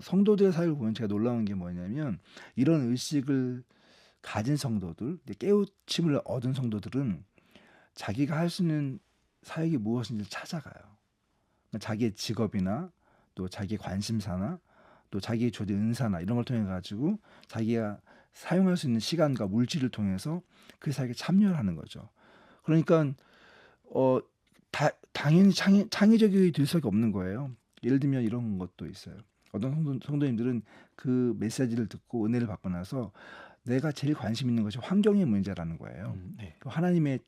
성도들의 사역을 보면 제가 놀라운 게 뭐냐면 이런 의식을 가진 성도들, 깨우침을 얻은 성도들은 자기가 할 수 있는 사역이 무엇인지 찾아가요. 그러니까 자기의 직업이나 또 자기의 관심사나 또 자기의 주어진 은사나 이런 걸 통해 가지고 자기가 사용할 수 있는 시간과 물질을 통해서 그 사역에 참여를 하는 거죠. 그러니까 당연히 창의적이 될 수밖에 없는 거예요. 예를 들면 이런 것도 있어요. 어떤 성도님들은 그 메시지를 듣고 은혜를 받고 나서 내가 제일 관심 있는 것이 환경의 문제라는 거예요. 네. 하나님의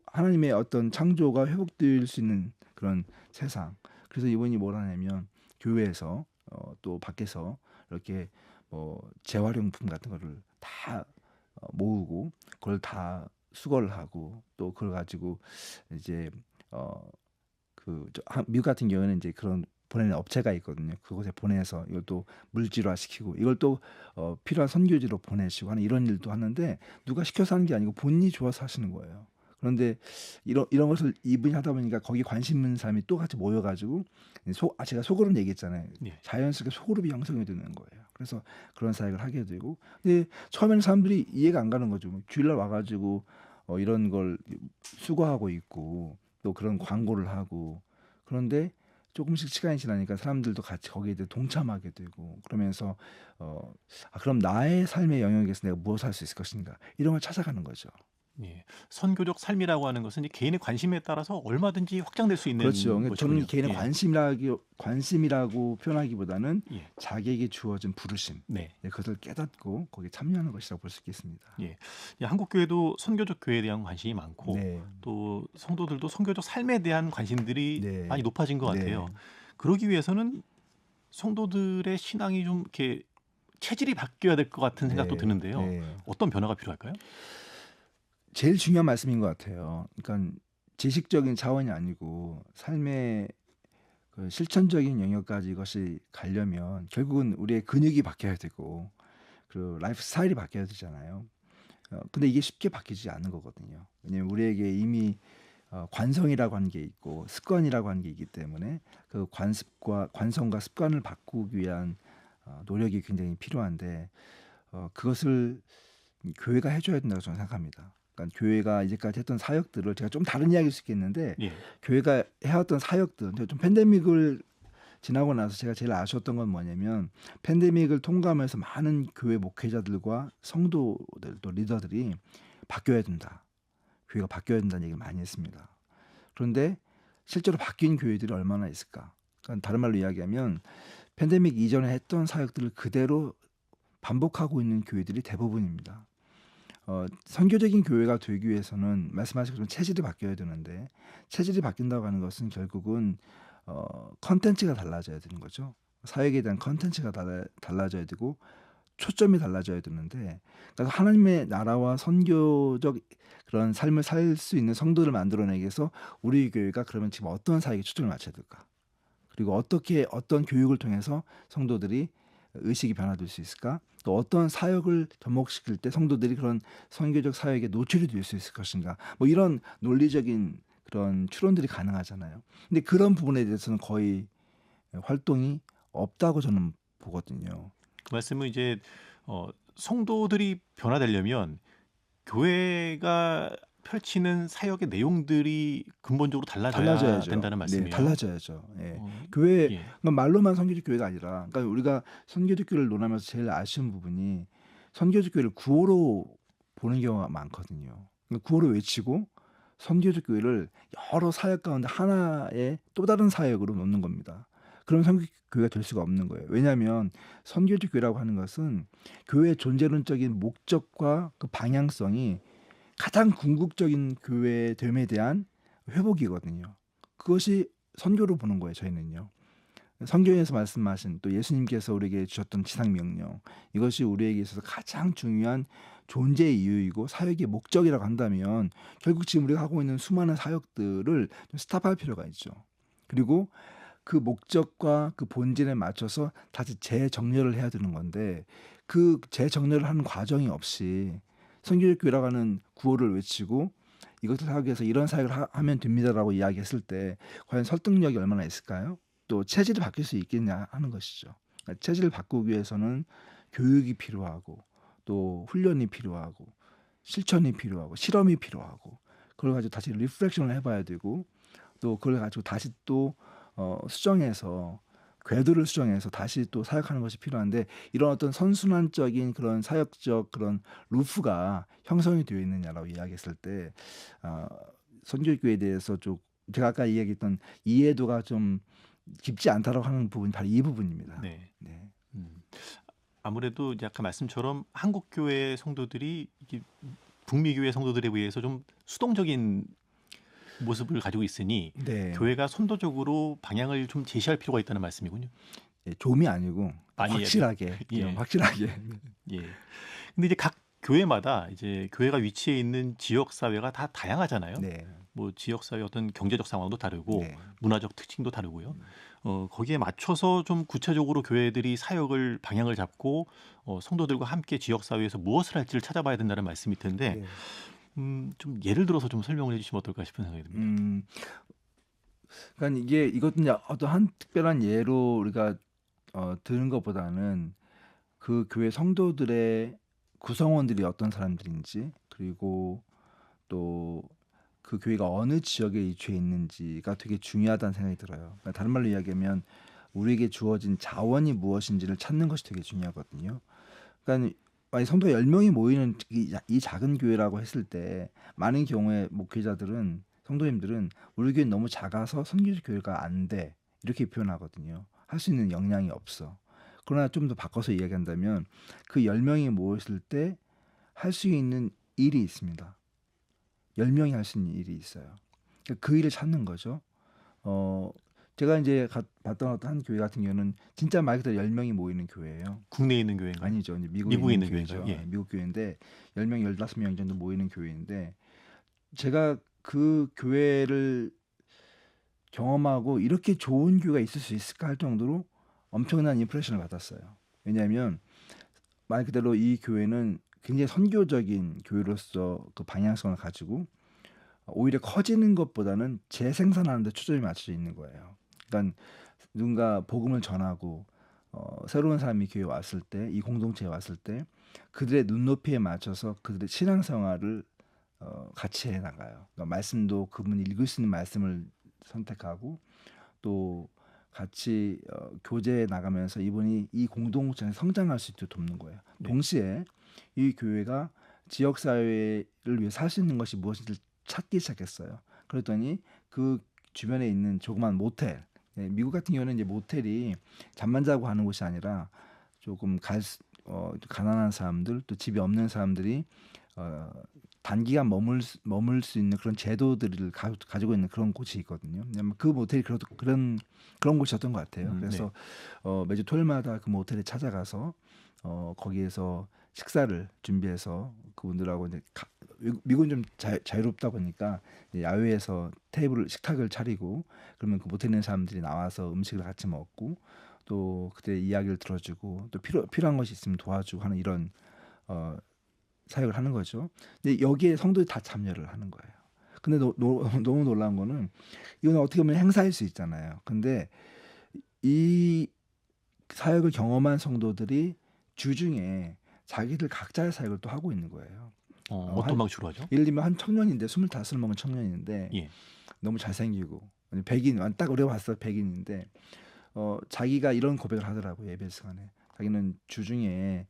하나님의 어떤 창조가 회복될 수 있는 그런 세상. 그래서 이분이 뭘 하냐면 교회에서 또 밖에서 이렇게 재활용품 같은 거를 다 모으고 그걸 다 수거를 하고 또 그걸 가지고 이제 미국 같은 경우에는 이제 그런 보내는 업체가 있거든요. 그곳에 보내서 이걸 또 물질화 시키고 이걸 또 필요한 선교지로 보내시고 하는 이런 일도 하는데 누가 시켜서 하는 게 아니고 본인이 좋아서 하시는 거예요. 그런데 이런 것을 이분이 하다 보니까 거기 관심 있는 사람이 또 같이 모여가지고 제가 소그룹 얘기했잖아요. 예. 자연스럽게 소그룹이 형성이 되는 거예요. 그래서 그런 사역을 하게 되고 근데 처음에는 사람들이 이해가 안 가는 거죠. 주일날 와가지고 이런 걸 수거하고 있고 또 그런 광고를 하고 그런데 조금씩 시간이 지나니까 사람들도 같이 거기에 대해 동참하게 되고 그러면서 그럼 나의 삶의 영역에서 내가 무엇을 할 수 있을 것인가 이런 걸 찾아가는 거죠. 예. 선교적 삶이라고 하는 것은 이 개인의 관심에 따라서 얼마든지 확장될 수 있는 그렇죠. 그러니까 저는 것이군요. 개인의 예. 관심이라고 표현하기보다는 예. 자기에게 주어진 부르심, 네. 그것을 깨닫고 거기에 참여하는 것이라고 볼 수 있겠습니다. 예. 한국 교회도 선교적 교회에 대한 관심이 많고 네, 또 성도들도 선교적 삶에 대한 관심들이 네, 많이 높아진 것 네, 같아요. 그러기 위해서는 성도들의 신앙이 좀 이렇게 체질이 바뀌어야 될 것 같은 생각도 네, 드는데요. 네. 어떤 변화가 필요할까요? 제일 중요한 말씀인 것 같아요. 그러니까 지식적인 차원이 아니고 삶의 그 실천적인 영역까지 이것이 가려면 결국은 우리의 근육이 바뀌어야 되고 그 라이프 스타일이 바뀌어야 되잖아요. 근데 이게 쉽게 바뀌지 않는 거거든요. 왜냐하면 우리에게 이미 관성이라고 하는 게 있고 습관이라고 하는 게 있기 때문에 그 관성과 습관을 바꾸기 위한 노력이 굉장히 필요한데 그것을 교회가 해줘야 된다고 저는 생각합니다. 그러니까 교회가 이제까지 했던 사역들을 제가 좀 다른 이야기일 수 있겠는데 예. 교회가 해왔던 사역들 좀 팬데믹을 지나고 나서 제가 제일 아쉬웠던 건 뭐냐면 팬데믹을 통과하면서 많은 교회 목회자들과 성도들 또 리더들이 바뀌어야 된다. 교회가 바뀌어야 된다는 얘기를 많이 했습니다. 그런데 실제로 바뀐 교회들이 얼마나 있을까? 그러니까 다른 말로 이야기하면 팬데믹 이전에 했던 사역들을 그대로 반복하고 있는 교회들이 대부분입니다. 선교적인 교회가 되기 위해서는 말씀하신 것처럼 체질이 바뀌어야 되는데 체질이 바뀐다고 하는 것은 결국은 컨텐츠가 달라져야 되는 거죠. 사역에 대한 컨텐츠가 달라져야 되고 초점이 달라져야 되는데 그러니까 하나님의 나라와 선교적 그런 삶을 살 수 있는 성도를 만들어내기 위해서 우리 교회가 그러면 지금 어떤 사역에 초점을 맞춰야 될까? 그리고 어떤 교육을 통해서 성도들이 의식이 변화될 수 있을까? 또 어떤 사역을 접목시킬 때 성도들이 그런 선교적 사역에 노출이 될 수 있을 것인가? 뭐 이런 논리적인 그런 추론들이 가능하잖아요. 근데 그런 부분에 대해서는 거의 활동이 없다고 저는 보거든요. 그 말씀은 이제 성도들이 변화되려면 교회가 펼치는 사역의 내용들이 근본적으로 달라져야 달라져야죠. 된다는 네, 말씀이에요. 달라져야죠. 예. 어, 교회 예. 그러니까 말로만 선교적 교회가 아니라 그러니까 우리가 선교적 교회를 논하면서 제일 아쉬운 부분이 선교적 교회를 구호로 보는 경우가 많거든요. 그러니까 구호로 외치고 선교적 교회를 여러 사역 가운데 하나의 또 다른 사역으로 놓는 겁니다. 그런 선교 교회가 될 수가 없는 거예요. 왜냐하면 선교적 교회라고 하는 것은 교회의 존재론적인 목적과 그 방향성이 가장 궁극적인 교회됨에 대한 회복이거든요. 그것이 선교로 보는 거예요. 저희는요. 성경에서 말씀하신 또 예수님께서 우리에게 주셨던 지상 명령, 이것이 우리에게 있어서 가장 중요한 존재의 이유이고 사역의 목적이라고 한다면 결국 지금 우리가 하고 있는 수많은 사역들을 좀 스탑할 필요가 있죠. 그리고 그 목적과 그 본질에 맞춰서 다시 재정렬을 해야 되는 건데 그 재정렬을 하는 과정이 없이 선교적 교회라고 하는 구호를 외치고 이것을 하기 위해서 이런 사역을 하면 됩니다라고 이야기했을 때 과연 설득력이 얼마나 있을까요? 또 체질이 바뀔 수 있겠냐 하는 것이죠. 그러니까 체질을 바꾸기 위해서는 교육이 필요하고 또 훈련이 필요하고 실천이 필요하고 실험이 필요하고 그걸 가지고 다시 리프렉션을 해봐야 되고 또 그걸 가지고 다시 또 수정해서 궤도를 수정해서 다시 또 사역하는 것이 필요한데 이런 어떤 선순환적인 그런 사역적 그런 루프가 형성이 되어 있느냐라고 이야기했을 때 어, 선교교회에 대해서 좀 제가 아까 이야기했던 이해도가 좀 깊지 않다라고 하는 부분이 바로 이 부분입니다. 네. 네. 음. 아무래도 이제 아까 말씀처럼 한국 교회 성도들이 이게 북미 교회 성도들에 비해서 좀 수동적인 모습을 가지고 있으니 네. 교회가 선도적으로 방향을 좀 제시할 필요가 있다는 말씀이군요. 예, 좀이 아니고 많이 해야 확실하게 예. 확실하게 예. 근데 이제 각 교회마다 이제 교회가 위치해 있는 지역 사회가 다 다양하잖아요. 네. 뭐 지역 사회 어떤 경제적 상황도 다르고 네. 문화적 특징도 다르고요. 거기에 맞춰서 좀 구체적으로 교회들이 사역을 방향을 잡고 성도들과 함께 지역 사회에서 무엇을 할지를 찾아봐야 된다는 말씀일 텐데 네. 좀 예를 들어서 좀 설명을 해주시면 어떨까 싶은 생각이 듭니다. 그러니까 이것은 어떤 한 특별한 예로 우리가 드는 것보다는 그 교회 성도들의 구성원들이 어떤 사람들인지 그리고 또 그 교회가 어느 지역에 위치해 있는지가 되게 중요하다는 생각이 들어요. 그러니까 다른 말로 이야기하면 우리에게 주어진 자원이 무엇인지를 찾는 것이 되게 중요하거든요. 그러니까 만약 성도 10명이 모이는 이 작은 교회라고 했을 때 많은 경우에 목회자들은 성도님들은 우리 교회는 너무 작아서 선교적 교회가 안 돼. 이렇게 표현하거든요. 할 수 있는 역량이 없어. 그러나 좀 더 바꿔서 이야기한다면 그 10명이 모였을 때 할 수 있는 일이 있습니다. 10명이 할 수 있는 일이 있어요. 그러니까 그 일을 찾는 거죠. 제가 이제 봤던 어떤 한 교회 같은 경우는 진짜 말 그대로 10명이 모이는 교회예요. 국내에 있는 교회인가요? 아니죠. 이제 미국에 미국에 있는 있는 교회죠. 교회인가요? 예. 미국 교회인데 10명, 15명 정도 모이는 교회인데 제가 그 교회를 경험하고 이렇게 좋은 교회가 있을 수 있을까 할 정도로 엄청난 임프레션을 받았어요. 왜냐하면 말 그대로 이 교회는 굉장히 선교적인 교회로서 그 방향성을 가지고 오히려 커지는 것보다는 재생산하는 데 초점이 맞춰져 있는 거예요. 그러니까 누군가 복음을 전하고 새로운 사람이 교회에 왔을 때, 이 공동체에 왔을 때 그들의 눈높이에 맞춰서 그들의 신앙생활을 같이 해나가요. 그러니까 말씀도 그분이 읽을 수 있는 말씀을 선택하고 또 같이 교제해 나가면서 이분이 이 공동체에 성장할 수 있도록 돕는 거예요. 네. 동시에 이 교회가 지역 사회를 위해 살 수 있는 것이 무엇인지 찾기 시작했어요. 그랬더니 그 주변에 있는 조그만 모텔, 미국 같은 경우는 이제 모텔이 잠만 자고 하는 곳이 아니라 조금 가난한 사람들 또 집이 없는 사람들이 단기간 머물 수 있는 그런 제도들을 가지고 있는 그런 곳이 있거든요. 왜냐면 그 모텔이 그런 곳이었던 것 같아요. 그래서 매주 토요일마다 그 모텔에 찾아가서 거기에서 식사를 준비해서 그분들하고 이제 미국은 좀 자유롭다 보니까 야외에서 식탁을 차리고 그러면 그 모텔에 있는 사람들이 나와서 음식을 같이 먹고 또 그때 이야기를 들어주고 또 필요한 것이 있으면 도와주고 하는 이런 사역을 하는 거죠. 근데 여기에 성도들이 다 참여를 하는 거예요. 근데 너무 놀라운 거는 이건 어떻게 보면 행사일 수 있잖아요. 근데 이 사역을 경험한 성도들이 주중에 자기들 각자의 사역을 또 하고 있는 거예요. 어떤 방식으로 하죠? 예를 들면 한 청년인데 25을 먹은 청년인데 예. 너무 잘생기고 백인 딱 우리가 봤어 백인인데 자기가 이런 고백을 하더라고요. 예배 시간에 자기는 주중에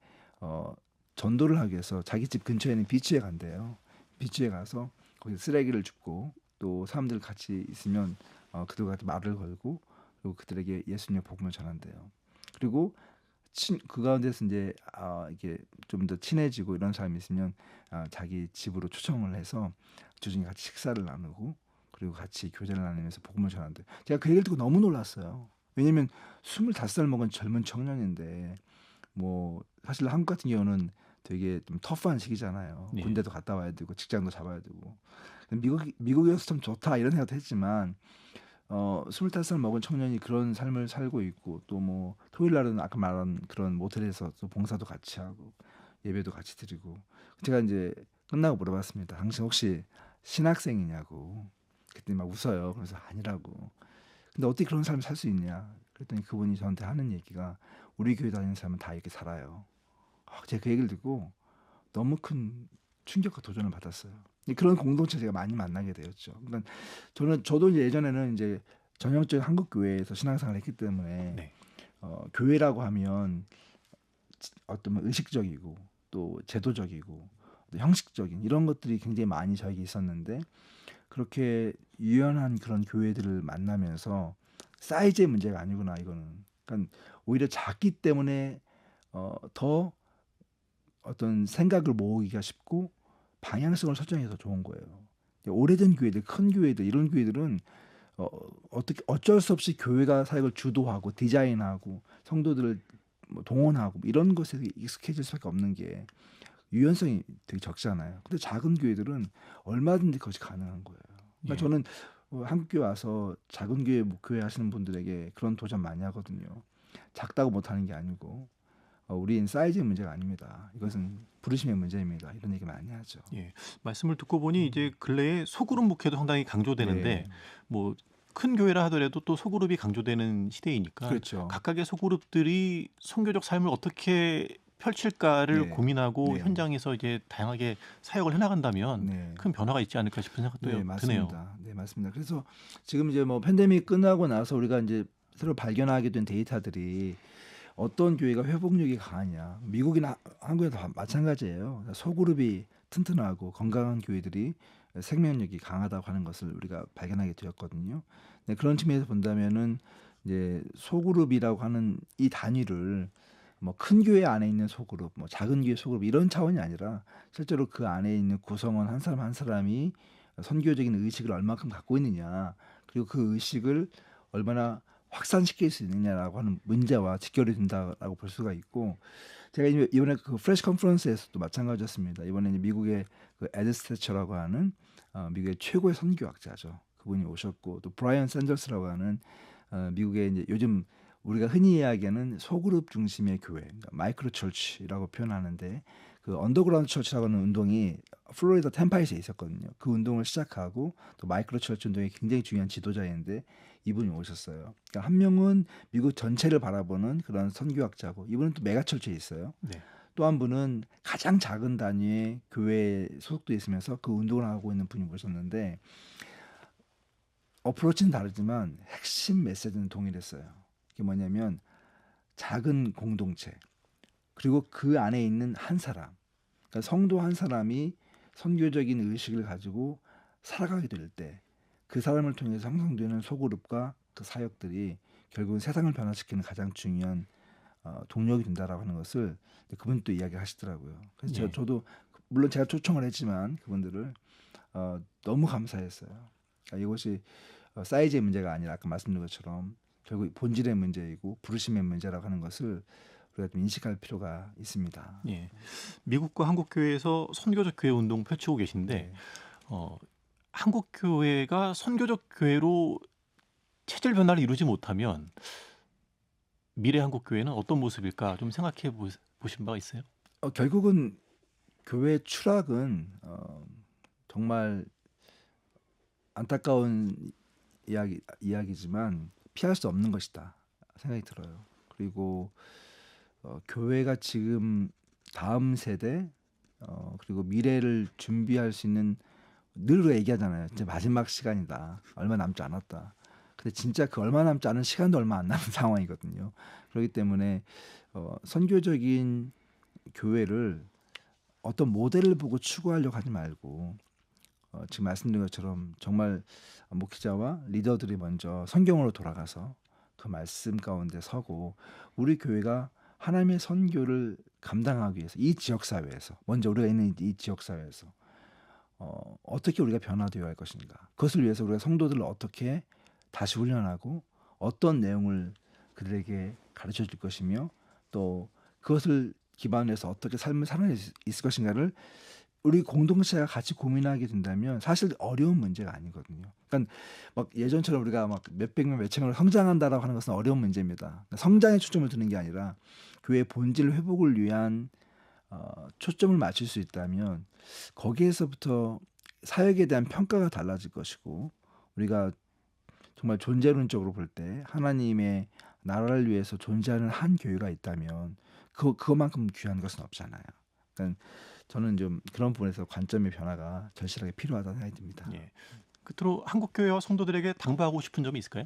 전도를 하기 위해서 자기 집 근처에 있는 비치에 간대요. 비치에 가서 거기 쓰레기를 줍고 또 사람들 같이 있으면 그들과 말을 걸고 그리고 그들에게 예수님의 복음을 전한대요. 그리고 그 가운데서 이제 이게 좀 더 친해지고 이런 사람이 있으면 자기 집으로 초청을 해서 주중에 같이 식사를 나누고 그리고 같이 교제를 나누면서 복음을 전한대. 제가 그 얘기를 듣고 너무 놀랐어요. 왜냐면 25살 먹은 젊은 청년인데 뭐 사실 한국 같은 경우는 되게 좀 터프한 시기잖아요. 예. 군대도 갔다 와야 되고 직장도 잡아야 되고. 미국이어서 참 좋다 이런 생각도 했지만 25살 먹은 청년이 그런 삶을 살고 있고 또 뭐 토요일 날은 아까 말한 그런 모텔에서 또 봉사도 같이 하고 예배도 같이 드리고 제가 이제 끝나고 물어봤습니다. 당신 혹시 신학생이냐고. 그때 막 웃어요. 그래서 아니라고. 근데 어떻게 그런 삶을 살 수 있냐? 그랬더니 그분이 저한테 하는 얘기가 우리 교회 다니는 사람은 다 이렇게 살아요. 제가 그 얘기를 듣고 너무 큰 충격과 도전을 받았어요. 그런 공동체 제가 많이 만나게 되었죠. 그러니까 저도 이제 예전에는 이제 전형적인 한국 교회에서 신앙생활을 했기 때문에 네. 교회라고 하면 어떤 의식적이고 또 제도적이고 또 형식적인 이런 것들이 굉장히 많이 저에게 있었는데 그렇게 유연한 그런 교회들을 만나면서 사이즈의 문제가 아니구나 이거는. 그러니까 오히려 작기 때문에 더 어떤 생각을 모으기가 쉽고 방향성을 설정해서 좋은 거예요. 오래된 교회들, 큰 교회들 이런 교회들은 어떻게 어쩔 수 없이 교회가 사역을 주도하고 디자인하고 성도들을 뭐 동원하고 이런 것에 익숙해질 수밖에 없는 게 유연성이 되게 적잖아요. 근데 작은 교회들은 얼마든지 그것이 가능한 거예요. 그러니까 예. 저는 한국 교회 와서 작은 교회 하시는 분들에게 그런 도전 많이 하거든요. 작다고 못하는 게 아니고 우리는 사이즈의 문제가 아닙니다. 이것은 부르심의 문제입니다. 이런 얘기 많이 하죠. 예. 말씀을 듣고 보니 이제 근래에 소그룹 목회도 상당히 강조되는데 네, 뭐 큰 교회라 하더라도 또 소그룹이 강조되는 시대이니까 그렇죠. 각각의 소그룹들이 선교적 삶을 어떻게 펼칠까를 네, 고민하고 네, 현장에서 이제 다양하게 사역을 해나간다면 네, 큰 변화가 있지 않을까 싶은 네, 생각도 드네요. 맞습니다. 네, 맞습니다. 그래서 지금 이제 뭐 팬데믹 끝나고 나서 우리가 이제 새로 발견하게 된 데이터들이 어떤 교회가 회복력이 강하냐. 미국이나 한국에도 마찬가지예요. 소그룹이 튼튼하고 건강한 교회들이 생명력이 강하다고 하는 것을 우리가 발견하게 되었거든요. 네, 그런 측면에서 본다면은 이제 소그룹이라고 하는 이 단위를 뭐 큰 교회 안에 있는 소그룹, 뭐 작은 교회 소그룹 이런 차원이 아니라 실제로 그 안에 있는 구성원 한 사람 한 사람이 선교적인 의식을 얼마큼 갖고 있느냐, 그리고 그 의식을 얼마나 확산시킬 수 있느냐라고 하는 문제와 직결이 된다라고 볼 수가 있고 제가 이번에 그 프레시 컨퍼런스에서도 마찬가지였습니다. 이번에 이제 미국의 그 에드 스태처라고 하는 미국의 최고의 선교학자죠. 그분이 오셨고 또 브라이언 샌더스라고 하는 미국의 이제 요즘 우리가 흔히 이야기하는 소그룹 중심의 교회, 그러니까 마이크로 처치라고 표현하는데 그 언더그라운드 처치라고 하는 운동이 플로리다 템파에서 있었거든요. 그 운동을 시작하고 또 마이크로 처치 운동의 굉장히 중요한 지도자인데 이분이 오셨어요. 그러니까 한 명은 미국 전체를 바라보는 그런 선교학자고 이분은 또 메가처치에 있어요. 네. 또 한 분은 가장 작은 단위의 교회에 소속돼 있으면서 그 운동을 하고 있는 분이 모셨는데 어프로치는 다르지만 핵심 메시지는 동일했어요. 이게 뭐냐면 작은 공동체 그리고 그 안에 있는 한 사람, 그러니까 성도 한 사람이 선교적인 의식을 가지고 살아가게 될 때 그 사람을 통해서 형성되는 소그룹과 그 사역들이 결국은 세상을 변화시키는 가장 중요한 동력이 된다라고 하는 것을 그분도 이야기하시더라고요. 그래서 예. 저도 물론 제가 초청을 했지만 그분들을 너무 감사했어요. 그러니까 이것이 사이즈의 문제가 아니라 아까 말씀드린 것처럼 결국 본질의 문제이고 부르심의 문제라고 하는 것을 우리가 좀 인식할 필요가 있습니다. 예. 미국과 한국 교회에서 선교적 교회 운동 펼치고 계신데 네. 한국 교회가 선교적 교회로 체질 변화를 이루지 못하면 미래 한국 교회는 어떤 모습일까 좀 생각해 보신 바가 있어요? 결국은 교회 추락은 정말 안타까운 이야기지만 피할 수 없는 것이다 생각이 들어요. 그리고 교회가 지금 다음 세대 그리고 미래를 준비할 수 있는 늘 우리가 얘기하잖아요. 이제 마지막 시간이다. 얼마 남지 않았다. 근데 진짜 그 얼마 남지 않은 시간도 얼마 안 남은 상황이거든요. 그렇기 때문에 선교적인 교회를 어떤 모델을 보고 추구하려고 하지 말고 지금 말씀드린 것처럼 정말 목회자와 리더들이 먼저 성경으로 돌아가서 그 말씀 가운데 서고 우리 교회가 하나님의 선교를 감당하기 위해서 이 지역 사회에서 먼저 우리가 있는 이 지역 사회에서 어떻게 우리가 변화되어야 할 것인가. 그것을 위해서 우리가 성도들을 어떻게 다시 훈련하고 어떤 내용을 그들에게 가르쳐 줄 것이며 또 그것을 기반으로 해서 어떻게 삶을 살아낼 수 있을 것인가를 우리 공동체가 같이 고민하게 된다면 사실 어려운 문제가 아니거든요. 그러니까 막 예전처럼 우리가 막 몇백 명, 몇천 명으로 성장한다라고 하는 것은 어려운 문제입니다. 그러니까 성장에 초점을 두는 게 아니라 교회의 본질 회복을 위한 초점을 맞출 수 있다면 거기에서부터 사역에 대한 평가가 달라질 것이고 우리가 정말 존재론적으로 볼 때 하나님의 나라를 위해서 존재하는 한 교회가 있다면 그것만큼 귀한 것은 없잖아요. 그러니까 저는 좀 그런 부분에서 관점의 변화가 절실하게 필요하다는 생각이 듭니다. 예. 끝으로 한국 교회와 성도들에게 당부하고 싶은 점이 있을까요?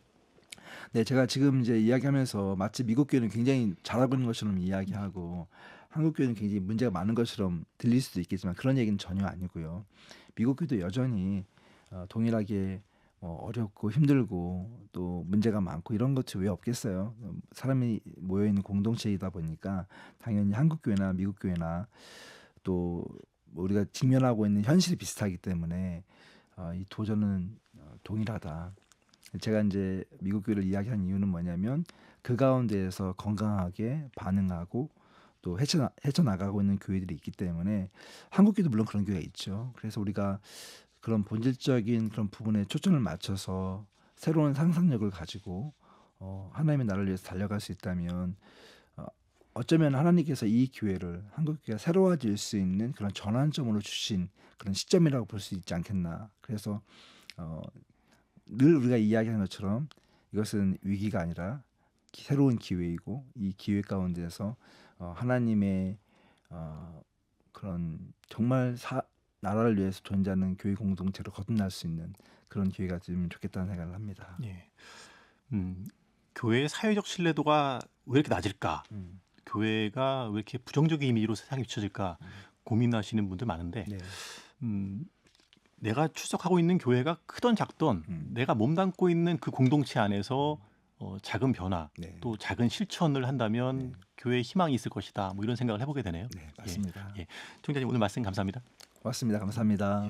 네, 제가 지금 이제 이야기하면서 마치 미국 교회는 굉장히 잘하고 있는 것처럼 이야기하고 한국 교회는 굉장히 문제가 많은 것처럼 들릴 수도 있겠지만 그런 얘기는 전혀 아니고요. 미국 교회도 여전히 동일하게 어렵고 힘들고 또 문제가 많고 이런 것이 왜 없겠어요. 사람이 모여 있는 공동체이다 보니까 당연히 한국 교회나 미국 교회나 또 우리가 직면하고 있는 현실이 비슷하기 때문에 이 도전은 동일하다. 제가 이제 미국 교회를 이야기한 이유는 뭐냐면 그 가운데에서 건강하게 반응하고 또 헤쳐나가고 있는 교회들이 있기 때문에 한국 교회도 물론 그런 교회가 있죠. 그래서 우리가 그런 본질적인 그런 부분에 초점을 맞춰서 새로운 상상력을 가지고 하나님의 나라를 위해서 달려갈 수 있다면 어쩌면 하나님께서 이 교회를 한국 교회가 새로워질 수 있는 그런 전환점으로 주신 그런 시점이라고 볼 수 있지 않겠나. 그래서 늘 우리가 이야기하는 것처럼 이것은 위기가 아니라 새로운 기회이고 이 기회 가운데서 하나님의 그런 정말 나라를 위해서 존재하는 교회 공동체로 거듭날 수 있는 그런 기회가 되면 좋겠다는 생각을 합니다. 예. 교회의 사회적 신뢰도가 왜 이렇게 낮을까? 교회가 왜 이렇게 부정적인 이미지로 세상에 비춰질까? 고민하시는 분들 많은데 네. 내가 출석하고 있는 교회가 크던 작던 내가 몸담고 있는 그 공동체 안에서 작은 변화 네. 또 작은 실천을 한다면 네. 교회에 희망이 있을 것이다. 뭐 이런 생각을 해보게 되네요. 네, 맞습니다. 총장님 오늘 말씀 감사합니다. 고맙습니다. 감사합니다.